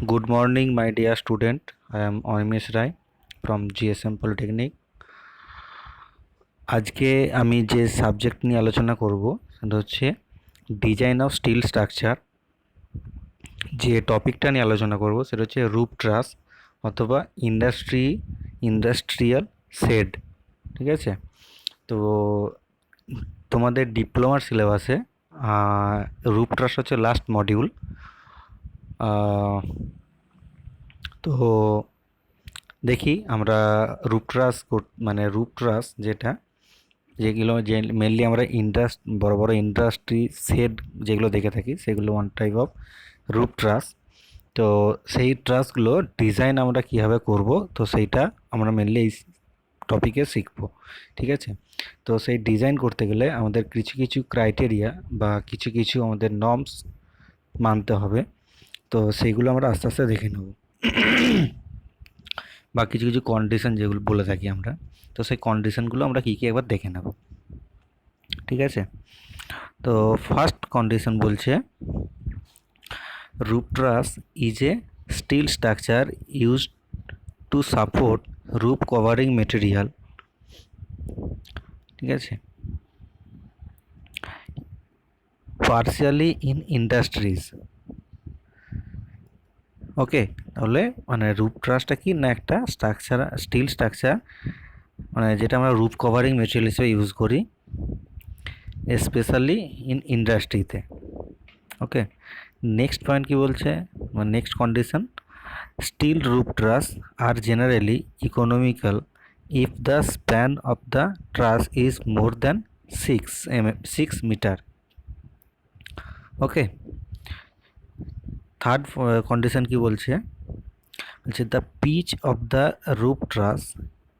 Good morning, my dear student. I am Onimesh Rai from GSM Polytechnic. আজকে আমি যে subject নিয়ে আলোচনা করব সেটা হচ্ছে ডিজাইন অফ স্টিল স্ট্রাকচার। যে টপিকটা নিয়ে আলোচনা করব সেটা হচ্ছে রুফ ট্রাস অথবা ইন্ডাস্ট্রিয়াল শেড। ঠিক আছে, তো তোমাদের ডিপ্লোমার সিলেবাসে রুফ ট্রাস হচ্ছে লাস্ট মডিউল। তো দেখি আমরা রুফ ট্রাস যেগুলো মেনলি আমরা বড় বড় ইন্ডাস্ট্রি শেড যেগুলো দেখে থাকি সেগুলো ওয়ান টাইপ অফ রুফ ট্রাস। তো সেই ট্রাসগুলো ডিজাইন আমরা কীভাবে করব, তো সেইটা আমরা মেনলি এই টপিকে শিখব। ঠিক আছে, তো সেই ডিজাইন করতে গেলে আমাদের কিছু কিছু ক্রাইটেরিয়া বা কিছু কিছু আমাদের নর্মস মানতে হবে। তো সেইগুলো আমরা আস্তে আস্তে দেখে নেব বা কিছু কিছু কন্ডিশন যেগুলো বলে থাকি আমরা, তো সেই কন্ডিশনগুলো আমরা কী কী একবার দেখে নেব। ঠিক আছে, তো ফার্স্ট কন্ডিশন বলছে roof truss is a steel structure used to support roof covering material. ঠিক আছে, পার্শিয়ালি ইন ইন্ডাস্ট্রিজ। ওকে, তাহলে মানে রুফ ট্রাসটা কি না, একটা স্ট্রাকচার, স্টিল স্ট্রাকচার, মানে যেটা আমরা রুফ কভারিং মেটেরিয়াল হিসেবে ইউজ করি স্পেশালি ইন ইন্ডাস্ট্রিতে। ওকে, নেক্সট পয়েন্ট কি বলছে, মানে next condition, steel roof truss are generally economical if the span of the truss is more than 6 metre. Okay, third condition কি বলছে, the pitch of the roof truss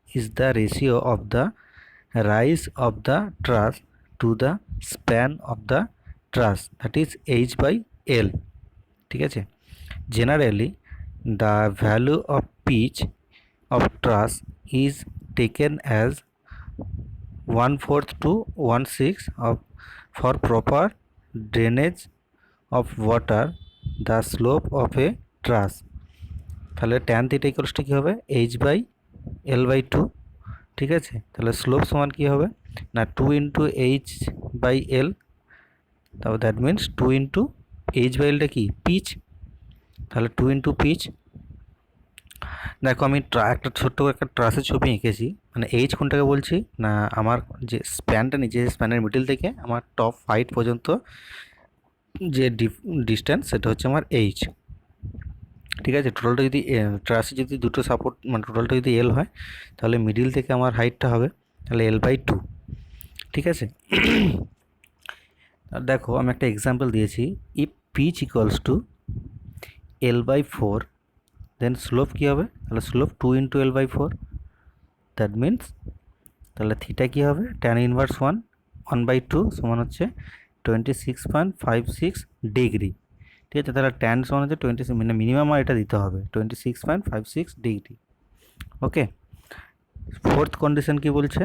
is the ratio of the rise of the truss to the span of the truss, that is H/L। ঠিক আছে, generally the value of pitch of truss is taken as 1/4 to 1/6 of for proper drainage of water the slope of a truss। তাহলে tan theta equals to কী হবে, H/L/2। ঠিক আছে, তাহলে slope সমান কী হবে না 2 × H/L, তাহলে দ্যাট মিনস 2 × H/L কি পিচ, তাহলে 2 × পিচ। দেখো আমি একটা ছোট্ট একটা ট্রাসের ছবি এঁকেছি, মানে এইচ কোনটাকে বলছি না, আমার যে স্প্যানটা নিচে স্প্যানের মিডিল থেকে আমার টপ হাইট পর্যন্ত যে ডিস্টেন্স সেটা হচ্ছে আমার এইচ। ঠিক আছে, টোটালটা যদি ট্রাসে যদি দুটো সাপোর্ট মানে টোটালটা যদি এল হয় তাহলে মিডিল থেকে আমার হাইটটা হবে তাহলে L/2। ঠিক আছে, দেখো আমি একটা এক্সাম্পল দিয়েছি, if pitch equals to L/4 then slope কী হবে, তাহলে স্লোপ 2 × L/4, দ্যাট মিনস তাহলে থিটা কী হবে tan ইনভার্স 1/2 সমান হচ্ছে 26.56 ডিগ্রি। ঠিক আছে, তাহলে ট্যান সমান হচ্ছে 26, মানে মিনিমাম এটা দিতে হবে 26.56 ডিগ্রি। ওকে, ফোর্থ কন্ডিশন কি বলছে,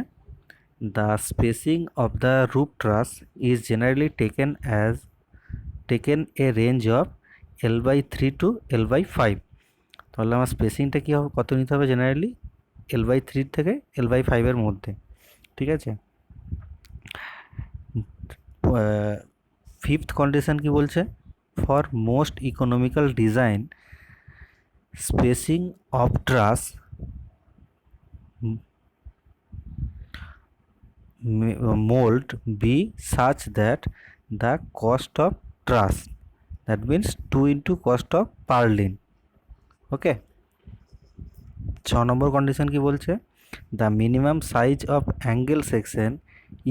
the spacing of the roof truss is generally taken a range of L/3 to L/5। তাহলে আমার স্পেসিংটা কী হবে, কত নিতে হবে জেনারেলি L/3 থেকে L/5 এর মধ্যে। ঠিক আছে, ফিফথ কন্ডিশন কি বলছে, for most economical design spacing of truss mold be such that the cost of truss, that means 2 into cost of purlin। Okay, 6 number condition কি বলছে, the minimum size of angle section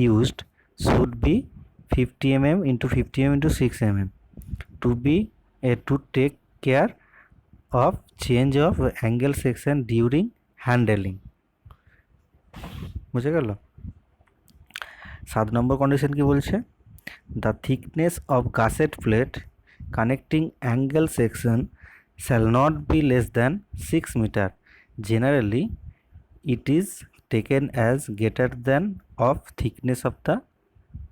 used should be 50 mm into 50 mm into 6 mm to take care of change of angle section during handling। বুঝে গেল। 7 নম্বর condition কি বলছে, the thickness of gusset plate connecting angle section shall not be less than 6 metre, generally it is taken as greater than of thickness of the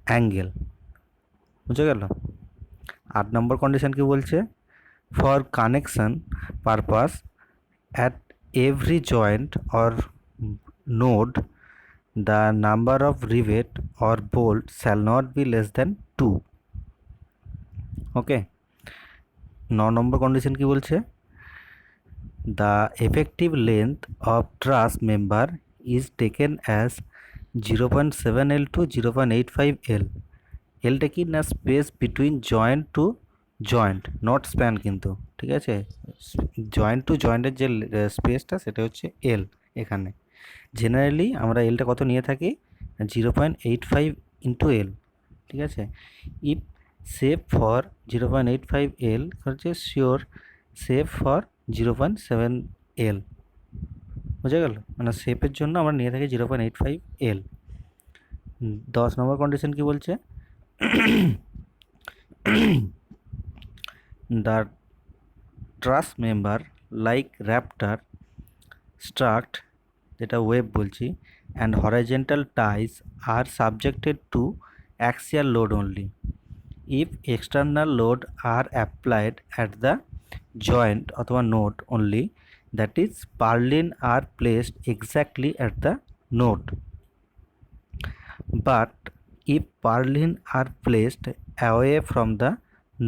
angle. বুঝে গেল। 8 নম্বর condition কি বলছে, For connection purpose, at every joint or node, the number of rivet or bolt shall not be less than 2. Okay, 9 number condition কি বলছে? The effective length of truss member is taken as 0.7 L to 0.85 L. এলটা কি না space between joint to joint, not span কিন্তু, ঠিক আছে? Joint two জয়েন্টের যে স্পেসটা সেটা হচ্ছে এল। এখানে জেনারেলি আমরা এলটা কত নিয়ে থাকি? 0.85 ইন্টু এল, ঠিক আছে? ইফ সেভ ফর 0.85 এল হচ্ছে শিওর সেভ ফর 0.7 এল, বোঝা গেল? মানে সেভের জন্য আমরা নিয়ে থাকি 0.85 এল। 10 নম্বর কন্ডিশন কি বলছে? The truss member like raptor struct, যেটা ওয়েব বলছি, and horizontal ties are subjected to axial load only. If external load are applied at the joint অথবা node only, that is purlin are placed exactly at the node. But if purlin are placed away from the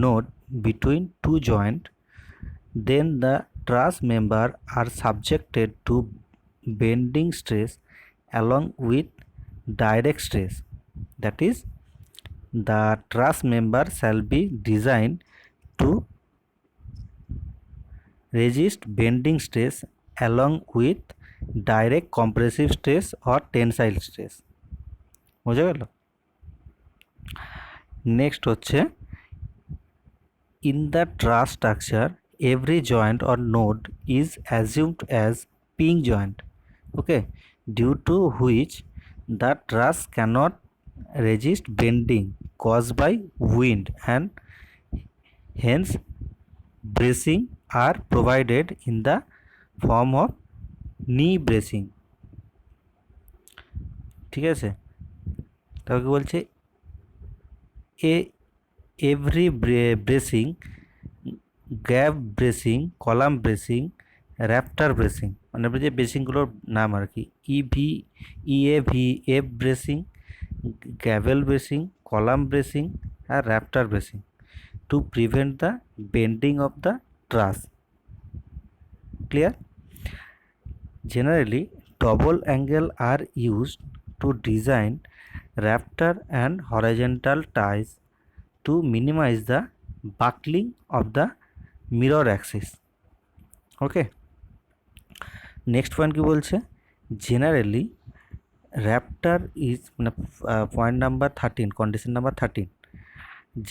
node between two joints, then the truss member are subjected to bending stress along with direct stress. That is, the truss member shall be designed to resist bending stress along with direct compressive stress or tensile stress. বোঝা গেল? Next হচ্ছে, in the truss structure every joint or node is assumed as pin joint, okay, due to which the truss cannot resist bending caused by wind, and hence bracing are provided in the form of knee bracing, ঠিক আছে? তবে কি বলছে? Every bracing, gap bracing, column bracing, rafter bracing, মানে যে ব্রেসিংগুলোর নাম আর কি, EAVF bracing, gable bracing, column bracing আর rafter bracing to prevent the bending of the truss. Clear? Generally, double angle are used to design rafter and horizontal ties to minimize the buckling of the mirror axis. Okay. Next point কি বলছে? Generally, rafter is point number 13, condition number 13.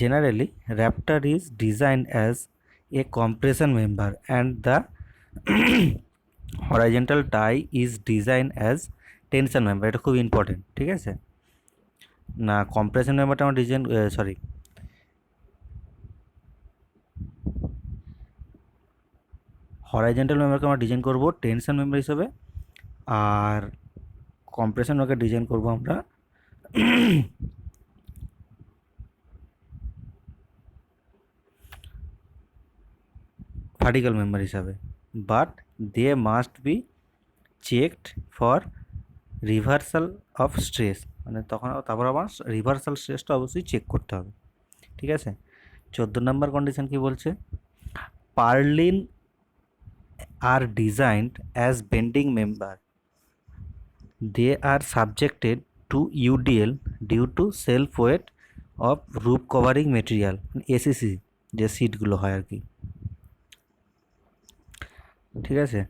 Generally, rafter is designed as a compression member and the horizontal tie is designed as tension member. এটা খুব important, ঠিক আছে? না, compression মেম্বারটা আমরা design horizontal মেম্বারকে আমরা ডিজাইন করব টেনশন মেম্বার হিসেবে, আর কম্প্রেশন মেম্বারকে ডিজাইন করব আমরা ভার্টিক্যাল মেম্বার হিসাবে। But they must be checked for reversal of stress, মানে তারপর আবার রিভার্সাল স্ট্রেসটা অবশ্যই চেক করতে হবে, ঠিক আছে? 14 নম্বর কন্ডিশন কি বলছে? Purlin are designed as bending member, they are subjected to UDL due to self weight of roof covering material, ACC যে সিটগুলো হয় আর কি, ঠিক আছে?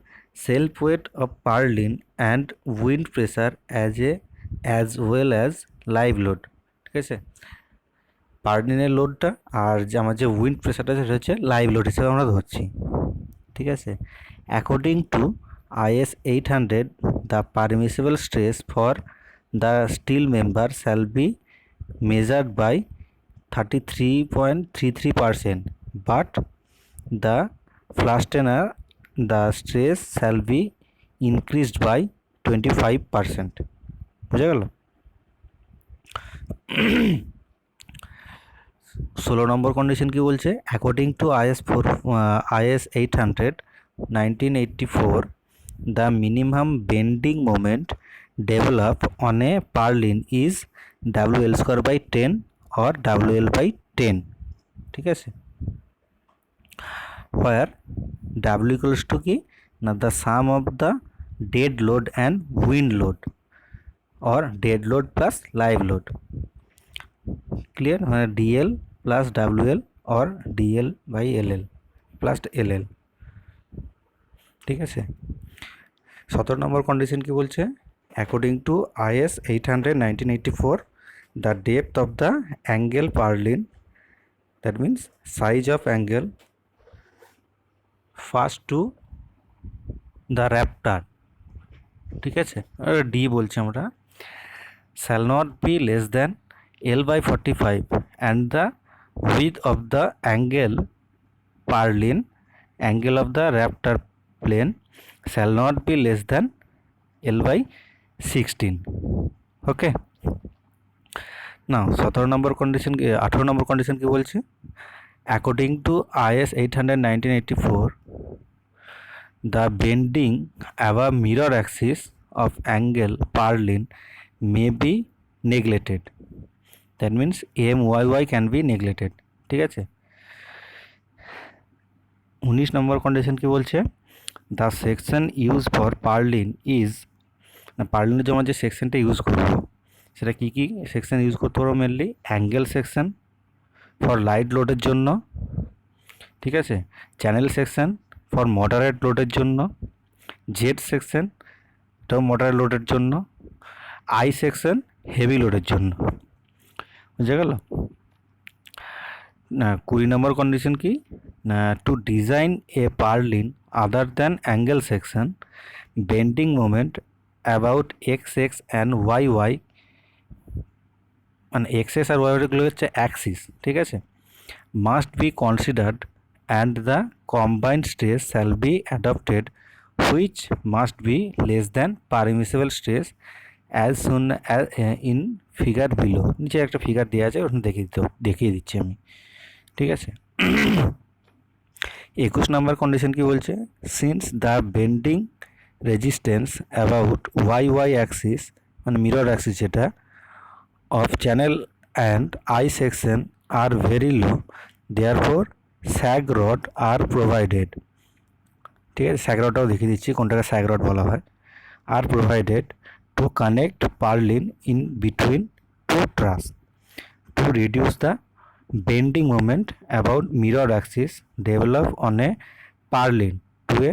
Self weight of purlin and wind pressure as well as live load, ঠিক আছে? পার্লিনের লোডটা আর যে আমার যে উইন্ড প্রেসারটা সেটা হচ্ছে লাইভ লোড হিসেবে আমরা ধরছি, ঠিক আছে? According to IS 800, the permissible stress for the steel member shall be measured by 33.33%, but the fastener the stress shall be increased by 25%. বোঝা গেল? 16 নম্বর কন্ডিশন কি বলছে, according to IS 800 1984 the minimum bending moment developed on a purlin is WL square by 10 or WL by 10, ঠিক আছে, where W equals to কি না the sum of the dead load and wind load or dead load plus live load, clear, মানে DL plus WL or DL by LL plus LL, ঠিক আছে। 17 নম্বর condition কি বলছে, according to IS 800 1984 the depth of the angle purlin, that means size of angle first to the raptor, ঠিক আছে, D বলছি আমরা, shall not be less than L by 45 and the width of the angle purlin, angle of the raptor plane shall not be less than L by 16, ওকে। না 17 নম্বর condition, 18 নম্বর condition কি বলছে, according to IS 800 1984 the bending above mirror axis of angle purlin may be neglected, that means MYY can be neglected, ঠিক আছে। 19 নম্বর condition কি বলছে, the section use for purlin is, না পার্লিনের জন্য যে সেকশনটা ইউজ করবো সেটা কী কী সেকশন ইউজ করতে পারবো, mainly angle section for light লোডের জন্য, ঠিক আছে, চ্যানেল সেকশন ফর মডারেট লোডের জন্য, জেড সেকশন এটাও মডারেট লোডের জন্য, আই সেকশন হেভি লোডের জন্য, বুঝে গেল। না 20 নম্বর কন্ডিশন কি না, to design a purlin other than angle section bending moment about XX and YY, মানে এক্সএস আর ওয়াইগুলো হচ্ছে অ্যাক্সিস, ঠিক আছে, must be considered and the combined stress shall be adopted which must be less than permissible stress as shown in figure below, নিচে একটা figure দেওয়া আছে ওখানে দেখিয়ে দিচ্ছি আমি, ঠিক আছে। 21 নম্বর কন্ডিশন কি বলছে, since the bending resistance about YY Axis, মানে মিরর অ্যাক্সিস যেটা, of channel and I section are very low, therefore sag rod are provided, ঠিক আছে, স্যাগ রডটাও দেখিয়ে দিচ্ছি কোনটাকে স্যাগ রড বলা হয়, আর provided to connect purlin in between two truss to reduce the bending moment about minor axis develop on a purlin to a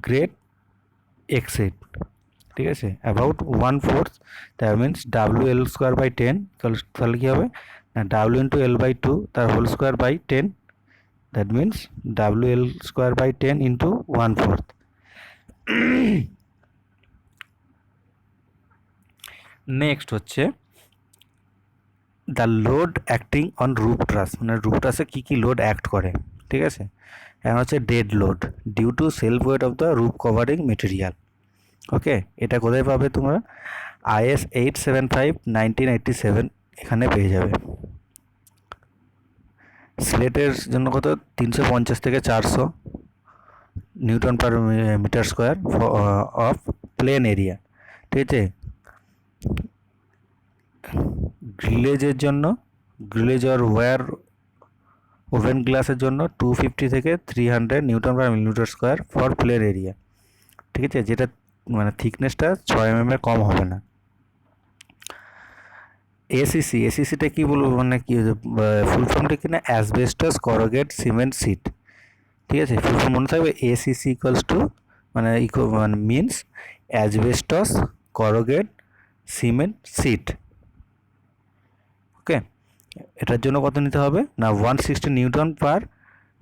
great extent, ঠিক আছে, about 1/4, that means WL square by 10, তাহলে কী হবে না W into L by 2 তার whole square by 10, that means WL square by 10 into 1/4। Next হচ্ছে the load acting on roof truss, মানে roof ট্রাসে কী কী লোড অ্যাক্ট করে, ঠিক আছে, এখন হচ্ছে dead load due to self weight of the roof covering material, okay. এটা কোথায় পাবে তোমরা, IS 875 1987 এখানে পেয়ে যাবে। স্লেটের জন্য কত 350 থেকে 400 newton per metre square of plane area, ঠিক আছে। গ্রিলেজের জন্য, গ্রিলেজ আর ওয়্যার ওভেন গ্লাসের জন্য 250 থেকে 300 newton per millimetre square for plane area, ঠিক আছে, যেটা মানে থিকনেসটা 6 mm এর কম হবে না। এসিসিটা কি বলবো, মানে কি ফুল ফর্মটা কি না, অ্যাসবেস্টস করোগেট সিমেন্ট সিট, ঠিক আছে, ফুল ফর্ম মনে থাকবে, এসিসি ইকুয়ালস টু মানে means asbestos corrugate cement sheet, okay. এটার জন্য কত নিতে হবে না 160 newton per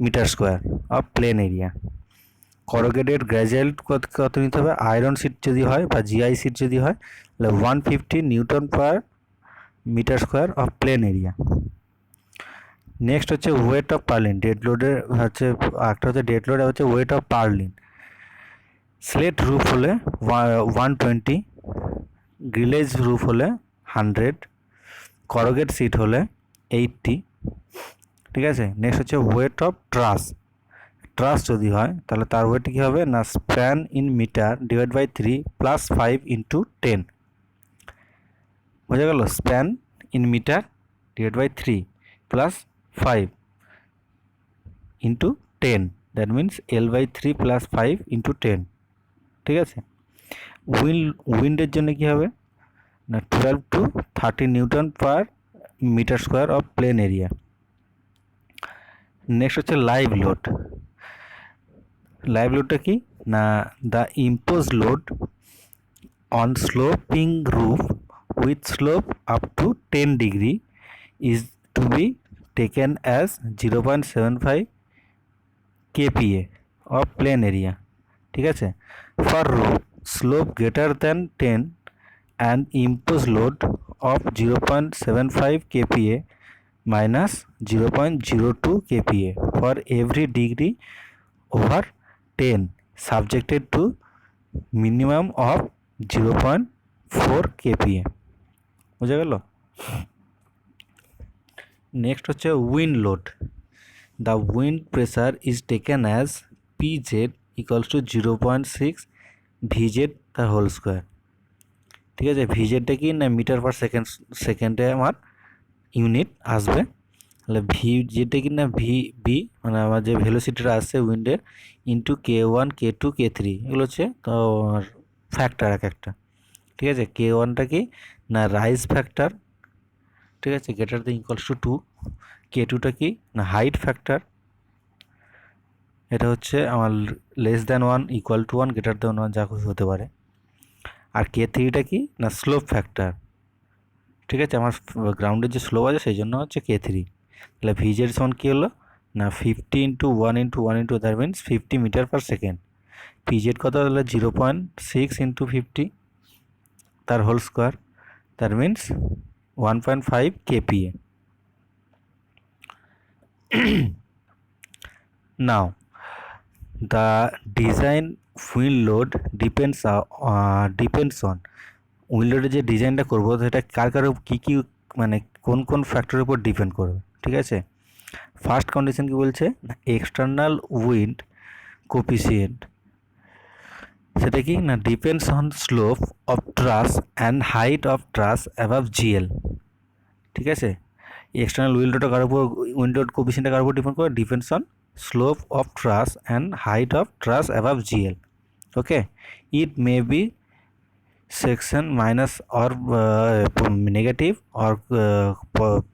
metre square of plane area. Corrugated gradual কত নিতে হবে, আয়রন সিট যদি হয় বা GI সিট যদি হয় তাহলে 150 newton per metre square of plane area. Next হচ্ছে ওয়েট অফ পার্লিন, ডেড লোডের হচ্ছে একটা হচ্ছে ডেড লোড, হচ্ছে weight of purlin. Slate roof হলে 120, গ্রিলেজ রুফ হলে 100, করোগেট সিট হলে 80, ঠিক আছে। নেক্সট হচ্ছে ওয়েট অফ ট্রাস। ট্রাস যদি হয় তাহলে তার ওয়েট কী হবে না span in metre divide by 3 plus 5 into 10, বোঝা গেল? Span in metre divide by 3 plus 5 into 10, that means L by 3 plus 5 into 10, ঠিক আছে। উইন্ডের জন্য কী হবে না 12 to 30 newton per metre square of plane area. Next হচ্ছে লাইভ লোড। লাইভ লোডটা কি না the impose load on sloping roof with slope up to 10 degree is to be taken as 0.75 kPa of plane area, ঠিক আছে। For roof slope greater than 10 and impose load of 0.75 kPa minus 0.02 kPa for every degree over 10 subjected to minimum of 0.4 kPa, বোঝা গেল? Next হচ্ছে wind load. The wind pressure is taken as PZ equals to 0.6 VZ তার whole square, ঠিক আছে। ভিজেডটা কি না metre per সেকেন্ডে আমার ইউনিট আসবে, তাহলে ভিজেডটা কি না ভি মানে আমার যে ভেলোসিটিটা আসছে উইন্ডের ইন্টু K1 K2 K3 এগুলো হচ্ছে তো ফ্যাক্টর এক একটা, ঠিক আছে। K1টা কি না রাইজ ফ্যাক্টর, ঠিক আছে, গ্রেটার দ্যান ইকুয়ালস টু 2। K2টা কি না হাইট ফ্যাক্টর, এটা হচ্ছে আমার less than 1 equal to 1 greater than 1 যা খুশি হতে পারে। আর K3টা কি না স্লোপ ফ্যাক্টর, ঠিক আছে। আমার গ্রাউন্ডের যে স্লোপ আছে সেই জন্য হচ্ছে K3। তাহলে ভিজের সমান কী হলো না 50 into 1 into 1 into that means 50 metre per second. PZ কত তাহলে 0.6 ইন্টু 50 তার whole square, that means 1.5 kPa। Now the design wind load depends on wind লোডের যে ডিজাইনটা করবো সেটা কার কী মানে কোন কোন ফ্যাক্টরের উপর ডিপেন্ড করবে, ঠিক আছে। ফার্স্ট কন্ডিশন কি বলছে না এক্সটার্নাল উইন্ড কোফিসিয়েন্ট, সেটা কি না depends on slope of truss and height of truss above GL, ঠিক আছে। এক্সটার্নাল উইন্ড লোডটা কার উপর উইন্ড লোড কোফিসিয়েন্টটা কার উপর ডিপেন্ড করে depends on slope of truss and height of truss above GL, ওকে। It may be section minus or negative or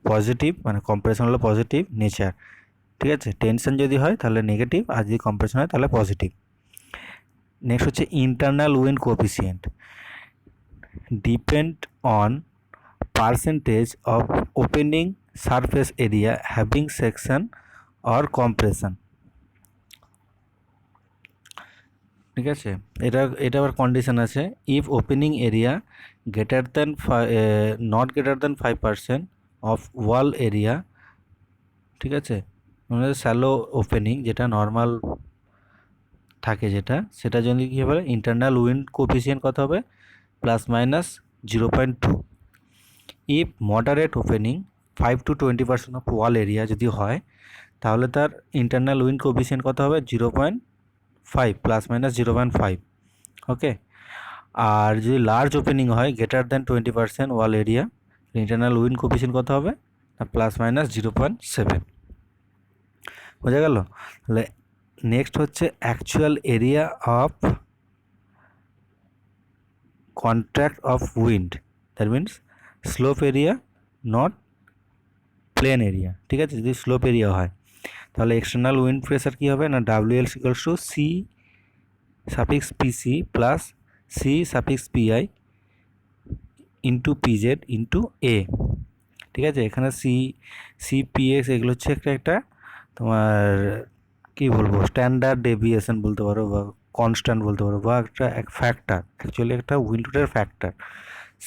positive, মানে compression হলো positive nature, ঠিক আছে। টেনশন যদি হয় তাহলে নেগেটিভ, আর যদি কম্প্রেশন হয় তাহলে পজিটিভ। নেক্সট হচ্ছে internal wind coefficient depend on percentage of opening surface area having section or compression, ঠিক আছে। এটা আবার কন্ডিশন আছে if opening area greater than not greater than 5% of wall area, ঠিক আছে। মানে শ্যালো ওপেনিং যেটা নর্মাল থাকে যেটা, সেটা যদি কী হবে ইন্টারনাল উইন্ড কোফিসিয়েন্ট কত হবে plus minus 0.2। If moderate opening 5 to 20% of wall area যদি হয় তাহলে তার ইন্টারনাল উইন্ড কোফিসিয়েন্ট কত হবে 0.5 প্লাস মাইনাস 0.5, ওকে। আর যদি লার্জ ওপেনিং হয় গ্রেটার দ্যান 20% ওয়াল এরিয়া ইন্টারনাল উইন্ড কোফিসিয়েন্ট কত হবে না প্লাস মাইনাস 0.7, বোঝা গেল? তাহলে নেক্সট হচ্ছে actual area of contract of wind, that means slope area not plane area, ঠিক আছে। যদি স্লোপ এরিয়া হয় তাহলে এক্সটার্নাল উইন্ড প্রেসার কী হবে না WL equals to C suffix PC plus C suffix PI into PZ into A, ঠিক আছে। এখানে CPX এগুলো হচ্ছে একটা তোমার কী বলবো স্ট্যান্ডার্ড ডেভিয়েশন বলতে পারো বা কনস্ট্যান্ট বলতে পারো বা একটা ফ্যাক্টর, অ্যাকচুয়ালি একটা উইন্ড লোডের ফ্যাক্টর।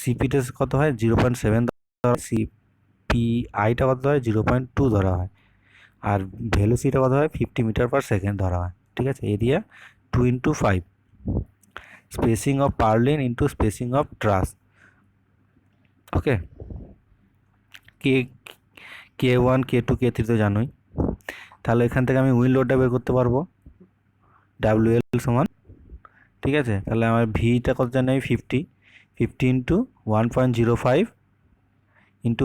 CPটা কত হয় 0.7 ধরা হয়, CPIটা কত হয় 0.2 ধরা হয়, আর ভেলোসিটিটা কত হয় 50 মিটার পার সেকেন্ড ধরা হয়, ঠিক আছে। Area 2 into 5, spacing of purlin into spacing of truss, okay. K1 K2 K3 তো জানোই। তাহলে এখান থেকে আমি উইন্ড লোডটা বের করতে পারবো, WL সমান, ঠিক আছে। তাহলে আমার ভিটা কত জানি আমি 50 ইন্টু 1.05 ইন্টু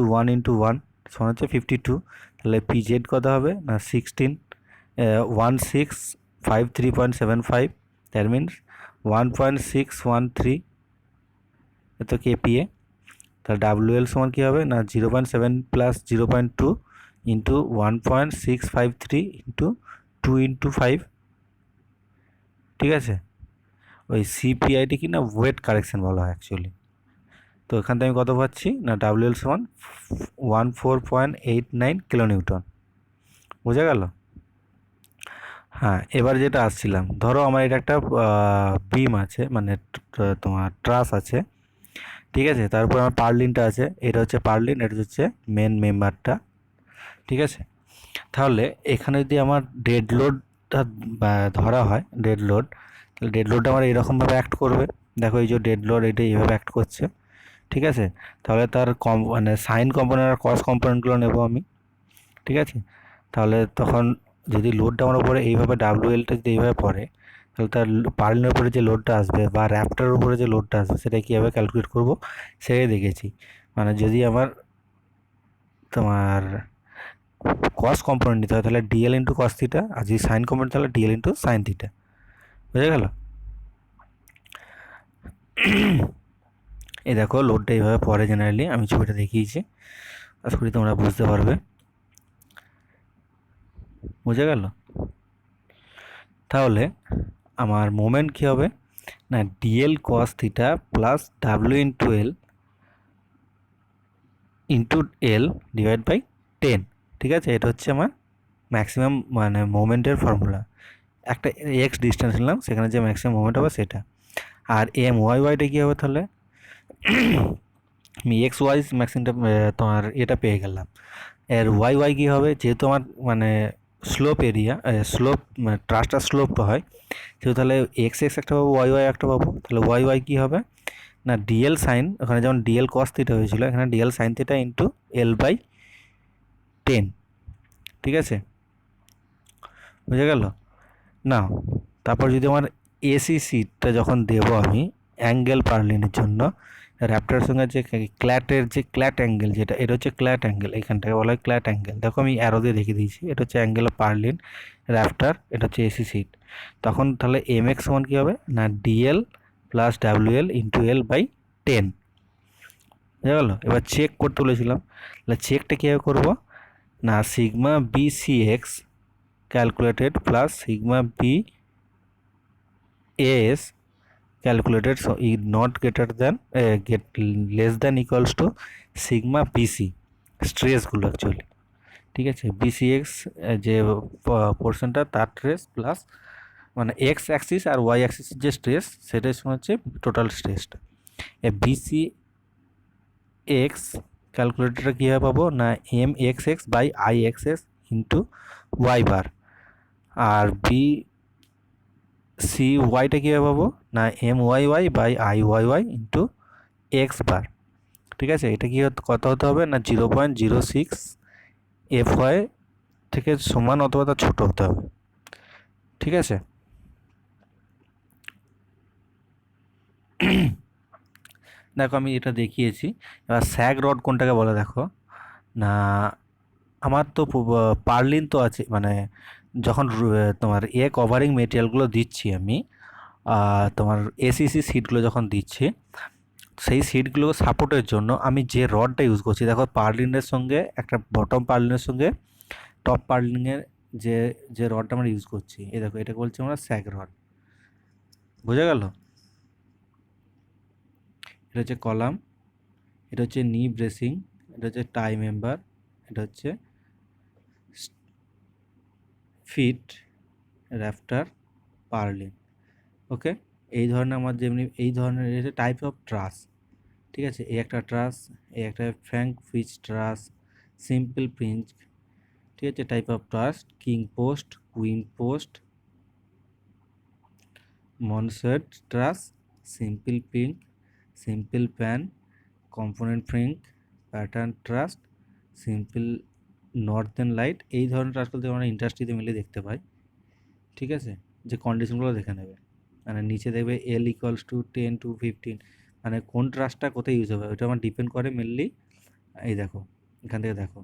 1 সমান হচ্ছে 52। তাহলে PZ কত হবে না 1653.75, দ্যাট মিনস 1.613, এত KPA। তাহলে WL সমান কী হবে না 0.7 প্লাস 0.2 ইন্টু 1.653 ইন্টু 2 ইন্টু 5, ঠিক আছে। ওই CPIটি কি না ওয়েট কারেকশন বলা হয় অ্যাকচুয়ালি। তো এখান থেকে আমি কত পাচ্ছি না WL সমান 14.89 কিলোনিউটন। বোঝা গেল? হ্যাঁ, এবার যেটা আসছিলাম, ধরো আমার এটা একটা বিম আছে, মানে তোমার ট্রাস আছে, ঠিক আছে। তারপর আমার পার্লিনটা আছে, এটা হচ্ছে পার্লিন, এটা হচ্ছে মেন মেম্বারটা, ঠিক আছে। তাহলে এখানে যদি আমার ডেড লোডটা ধরা হয়, ডেড লোড, তাহলে ডেড লোডটা আমার এরকমভাবে অ্যাক্ট করবে। দেখো এই যে ডেড লোড, এটা এইভাবে অ্যাক্ট করছে, ঠিক আছে। তাহলে তার মানে সাইন কম্পোনেন্ট আর কস কম্পোনেন্টগুলো নেবো আমি, ঠিক আছে। তাহলে তখন যদি লোডটা আমার উপরে এইভাবে WLটা যদি এইভাবে পড়ে, তাহলে তার পার্লিনের উপরে যে লোডটা আসবে বা র্যাপটার উপরে যে লোডটা আসবে সেটা কীভাবে ক্যালকুলেট করবো সেটাই দেখেছি। মানে যদি আমার তোমার কস কম্পোনেন্ট নিতে হয় তাহলে DL ইন্টু কস থিটা, আর যদি সাইন কম্পোনেন্ট তাহলে DL ইন্টু সাইন থিটা। বুঝে গেল? এই দেখো লোডটা এইভাবে পড়ে, জেনারেলি আমি ছবিটা দেখিয়েছি, আশা করি তোমরা বুঝতে পারবে। বুঝে গেল? তাহলে আমার মোমেন্ট কী হবে না DL cos theta plus W into L into L divide by 10, ঠিক আছে। এটা হচ্ছে আমার ম্যাক্সিমাম মানে মোমেন্টের ফর্মুলা। একটা এক্স ডিস্টেন্স নিলাম, সেখানে যে ম্যাক্সিমাম মোমেন্ট হবে সেটা। আর MYYটা কী হবে তাহলে, আমি এক্স ওয়াই ম্যাক্সিমামটা তোমার এটা পেয়ে গেলাম। এর ওয়াই কী হবে, যেহেতু আমার মানে স্লোপ এরিয়া, স্লোপ ট্রাসটা স্লোপ হয়, সেহেতু তাহলে এক্স একটা পাবো, ওয়াই একটা পাবো। তাহলে ওয়াই কী হবে না DL সাইন, ওখানে যেমন DL cos থিটা হয়েছিল, এখানে DL sine theta into L/10, ঠিক আছে। বুঝে গেল? না তারপর যদি আমার AC সিটটা যখন দেবো আমি অ্যাঙ্গেল পার্লিনের জন্য, র্যাপটার সঙ্গে যে ক্ল্যাটের যে ক্ল্যাট অ্যাঙ্গেল, যেটা এটা হচ্ছে ক্ল্যাট অ্যাঙ্গেল, এখানটাকে বলা হয় ক্ল্যাট অ্যাঙ্গেল। দেখো আমি অ্যারো দিয়ে দেখিয়ে দিয়েছি, এটা হচ্ছে অ্যাঙ্গেল অফ পার্লিন, র্যাপটার, এটা হচ্ছে AC সিট। তখন তাহলে MX সমান কী হবে না DL plus WL into L/10। বুঝে গেল? এবার চেক করতে বলেছিলাম, তাহলে চেকটা কীভাবে করবো না sigma BCX calculated plus sigma BAS calculated, so is not greater than get less than equals to sigma BC স্ট্রেসগুলো অ্যাকচুয়ালি, ঠিক আছে। BCX যে পোর্শনটা তার স্ট্রেস প্লাস মানে এক্স অ্যাক্সিস আর ওয়াই অ্যাক্সিসের যে স্ট্রেস সেটাই হচ্ছে টোটাল স্ট্রেসটা। BCX ক্যালকুলেটরটা কীভাবে পাবো না MXX/IXS ইন্টু ওয়াই বার, আর BCYটা কীভাবে পাবো না MYY/IYY ইন্টু এক্স বার, ঠিক আছে। এটা কি কত হতে হবে না 0.06 FY থেকে সমান অথবা তার ছোটো হতে হবে, ঠিক আছে। দেখো আমি এটা দেখিয়েছি। এবার স্যাগ রড কোনটাকে বলে দেখো না, আমার তো পার্লিন তো আছে, মানে যখন তোমার কভারিং মেটেরিয়ালগুলো দিচ্ছি আমি, তোমার ACC সিটগুলো যখন দিচ্ছি, সেই সিটগুলো সাপোর্টের জন্য আমি যে রডটা ইউজ করছি, দেখো পার্লিনের সঙ্গে একটা বটম পার্লিনের সঙ্গে টপ পার্লিনের যে যে রডটা আমরা ইউজ করছি, এই দেখো এটাকে বলছি আমরা স্যাগ রড। বোঝা গেল? এটা হচ্ছে কলাম, এটা হচ্ছে নি ব্রেসিং, এটা হচ্ছে টাই মেম্বার, এটা হচ্ছে ফিট, র্যাফটার, পার্লিন। ওকে, এই ধরনের আমার যেমনি এই ধরনের এটা টাইপ অফ ট্রাস, ঠিক আছে। এই একটা ট্রাস, এই একটা ফ্র্যাঙ্ক ফিচ ট্রাস, সিম্পল প্রিঞ্চ, ঠিক আছে। Type of truss king post, queen post, mansard truss, simple fink, simple pan, component French, pattern truss, simple northern light, এই ধরনের ট্রাসগুলো আমরা ইন্ডাস্ট্রিতে মিলে দেখতে পাই। ঠিক আছে, যে কন্ডিশনগুলো দেখে নেবে, মানে নিচে দেখবে এল ইকুয়ালস টু 10 to 15, মানে কোন ট্রাসটা কোথায় ইউজ হবে ওটা আমার ডিপেন্ড করে মেনলি। এই দেখো, এখান থেকে দেখো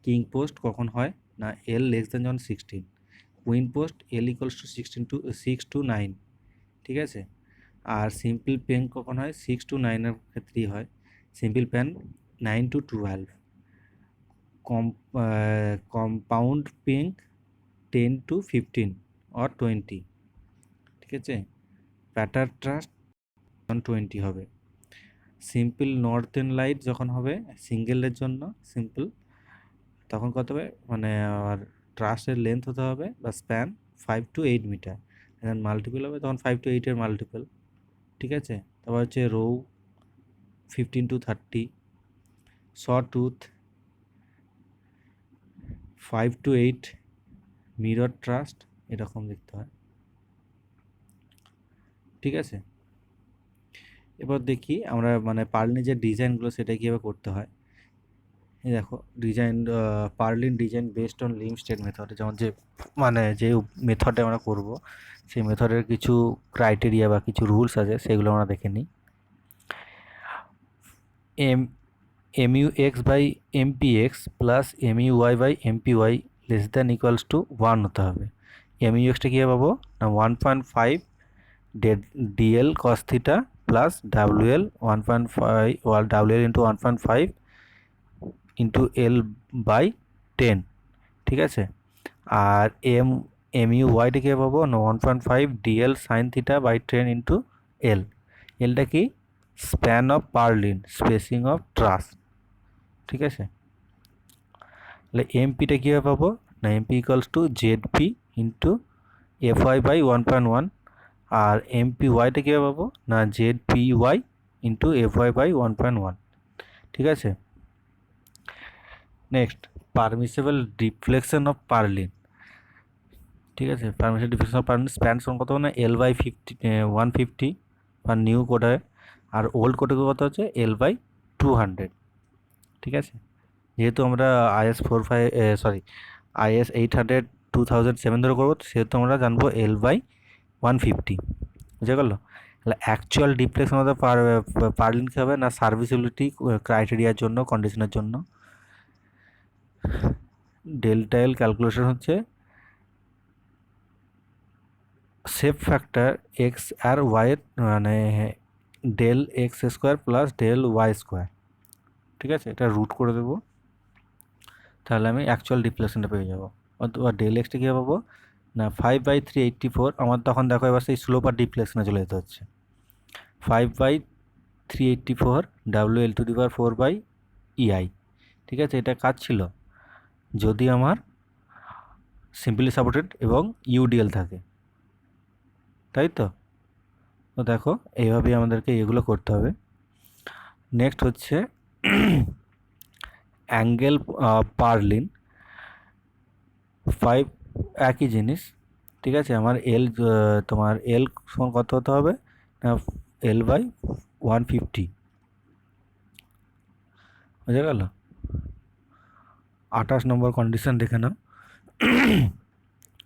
কিং পোস্ট কখন হয় না এল লেস দেন যখন 16, queen post L equals to 6 to 9, ঠিক আছে। আর সিম্পল পেন কখন হয় 6 to 9-এর ক্ষেত্রেই হয়, simple fan 9 to 12, compound Fink 10 to 15 or 20, ঠিক আছে। প্যাটার ট্রাস্ট 20 হবে। সিম্পল নর্থেন লাইট যখন হবে সিঙ্গেলের জন্য সিম্পল, তখন কত হবে মানে আর ট্রাস্টের লেন্থ হতে হবে বা স্প্যান 5 to 8 মিটার, এখন মাল্টিপল হবে তখন 5 to 8-এর মাল্টিপল, ঠিক আছে। তারপর হচ্ছে row 15 to 30, saw tooth 5 to 8, mirror truss এরকম দেখতে হয়, ঠিক আছে। এবার দেখি আমরা মানে পার্লিনের যে ডিজাইনগুলো সেটা কীভাবে করতে হয়। এই দেখো design, purlin design based on limit state method, যেমন যে মানে যে মেথডে আমরা করব সেই মেথডের কিছু ক্রাইটেরিয়া বা কিছু রুলস আছে সেগুলো আমরা দেখে নিই। mu(x by mpx plus mu(y by mpy less than equals to 1 হতে হবে। mu(x)টা কীভাবে পাবো না 1.5 dl cos theta plus wl 1.5 wl into 1.5 into L by 10, ঠিক আছে। আর mu(y)টা কীভাবে পাবো না 1.5 dl sine theta by 10 into L, এলটা কি span of purlin, spacing of truss, ঠিক আছে। তাহলে এমপিটা কীভাবে পাবো না MP equals to ZP into FY by 1.1, আর এমপি ওয়াইটা কীভাবে পাবো না ZP Y into FY by 1.1, ঠিক আছে। Next permissible deflection of purlin, ঠিক আছে। Permissible deflection of purlin span সমান কত না এল বাই 150 বা নিউ কোডে, আর ওল্ড কোডে কত হচ্ছে এল বাই 200, ঠিক আছে। যেহেতু আমরা IS 800 2007 ধরে করবো সেহেতু আমরা জানবো এল বাই 150, বুঝে গেল। তাহলে অ্যাকচুয়াল ডিফ্লেকশন অফ পার্লিন কী হবে না সার্ভিসিবিলিটি ক্রাইটেরিয়ার জন্য কন্ডিশনের জন্য ডেল্টা এল ক্যালকুলেশন হচ্ছে শেপ ফ্যাক্টর এক্স আর ওয়াইয়ের মানে del X square plus del Y square, ঠিক আছে। এটা রুট করে দেবো, তাহলে আমি অ্যাকচুয়াল ডিফ্লেকশনটা পেয়ে যাবো। অথবা ডেল এক্সটা কীভাবে পাবো না 5/384, আমার তখন দেখো এবার সেই স্লোপ আর ডিফ্লেকশনে চলে যেতে হচ্ছে 5/384 WL⁴/EI, ঠিক আছে। এটা কাজ ছিল যদি আমার সিম্পলি সাপোর্টেড এবং ইউডিএল থাকে, তাই তো। তো দেখো এইভাবেই আমাদেরকে এগুলো করতে হবে। নেক্সট হচ্ছে অ্যাঙ্গেল পার্লিন 5, একই জিনিস, ঠিক আছে। আমার এল তোমার এল সমান কত হতে হবে না এল বাই 150, বুঝে গেল। 28 নম্বর কন্ডিশন দেখে নাও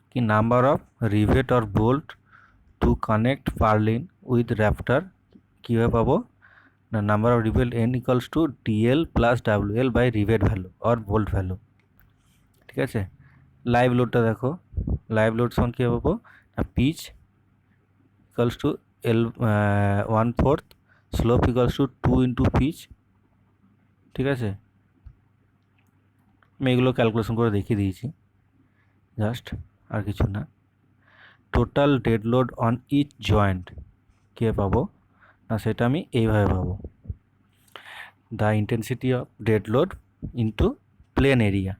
কি number of rivet or bolt to connect purlin with rafter কীভাবে পাবো না number of rivet n equals to DL plus WL by rivet value or bolt value, ঠিক আছে। লাইভ লোডটা দেখো, লাইভ লোড সমান কীভাবে পাবো না pitch equals to L 1/4, slope equals to 2 into pitch, ঠিক আছে। আমি এগুলো ক্যালকুলেশন করে দেখিয়ে দিয়েছি জাস্ট, আর কিছু না। Total dead load on each joint কে পাবো না সেটা আমি এইভাবে পাবো the intensity of dead load into plane area,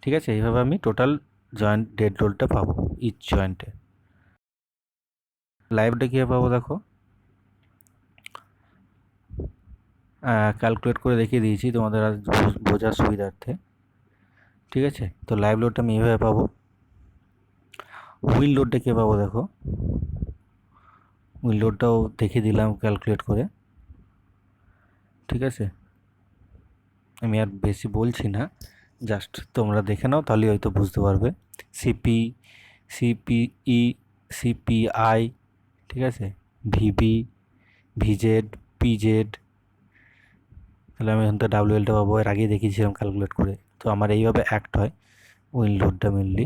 ঠিক আছে। এইভাবে আমি টোটাল জয়েন্ট ডেড লোডটা পাবো ইচ জয়েন্টে। লাইভটা কীভাবে পাবো দেখো, ক্যালকুলেট করে দেখিয়ে দিয়েছি তোমাদের আজ বোঝার সুবিধার্থে, ঠিক আছে। তো লাইভ লোডটা আমি এইভাবে পাবো। হুইল লোডটা কীভাবে পাবো দেখো, হুইল লোডটাও দেখিয়ে দিলাম ক্যালকুলেট করে, ঠিক আছে। আমি আর বেশি বলছি না, জাস্ট তোমরা দেখে নাও, তাহলে হয়তো বুঝতে পারবে। সিপি, সিপিই, সিপিআই, ঠিক আছে, ভিবি, ভিজেড, পিজেড, তাহলে আমি এখান থেকে ডাব্লিউএলটা পাবো, এর আগেই দেখিয়েছিলাম ক্যালকুলেট করে। তো আমার এইভাবে অ্যাক্ট হয় উইন্ড লোডটা মেনলি,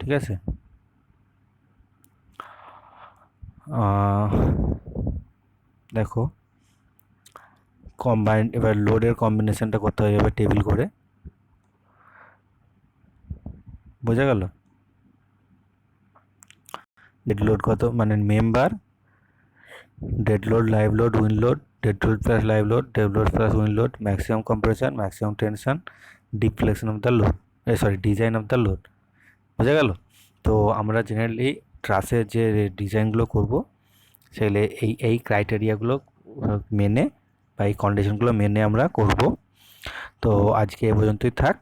ঠিক আছে। দেখো কম্বাইন্ড, এবার লোডের কম্বিনেশনটা করতে হবে এবার টেবিল করে, বোঝা গেল। ডেড লোড কত, মানে member, dead load, live load, wind load, dead load plus live load, dead load plus wind load, maximum compression, maximum tension, deflection of the load, design of the load, বোঝা গেল। তো আমরা generally ট্রাসের যে ডিজাইনগুলো করব সেগুলো এই ক্রাইটেরিয়াগুলো মেনে বা এই কন্ডিশনগুলো মেনে আমরা করব। তো আজকে এ পর্যন্তই থাক,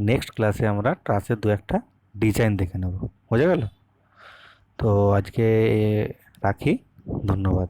নেক্সট ক্লাসে আমরা ট্রাসের দু একটা ডিজাইন দেখে নেব, বোঝা গেল। তো আজকে রাখি, ধন্যবাদ।